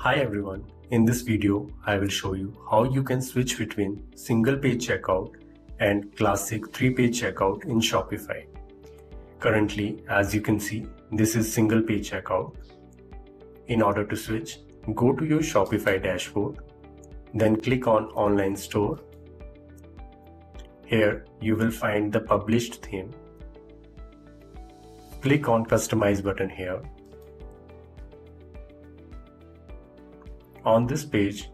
Hi everyone, in this video I will show you how you can switch between single page checkout and classic 3-page checkout in Shopify. Currently, as you can see, this is single page checkout. In order to switch, go to your Shopify dashboard, then click on Online Store. Here you will find the published theme. Click on Customize button here. On this page,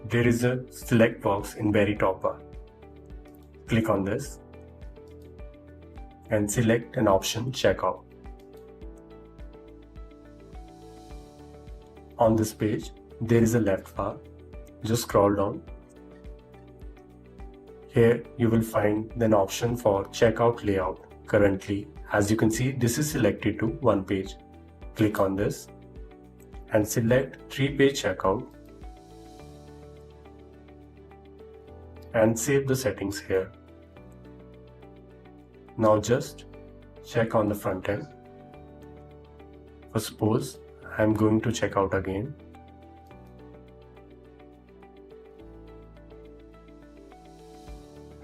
there is a select box in very top bar. Click on this and select an option Checkout. On this page, there is a left bar. Just scroll down. Here you will find an option for checkout layout. Currently, as you can see, this is selected to one page. Click on this and select 3-page checkout and save the settings here. Now just check on the front end. For suppose I am going to check out again.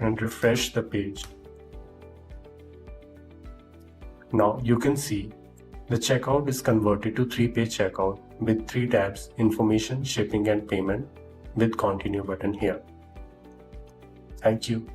And refresh the page. Now you can see the checkout is converted to 3-page checkout with 3 tabs: information, shipping and payment, with continue button here. Thank you.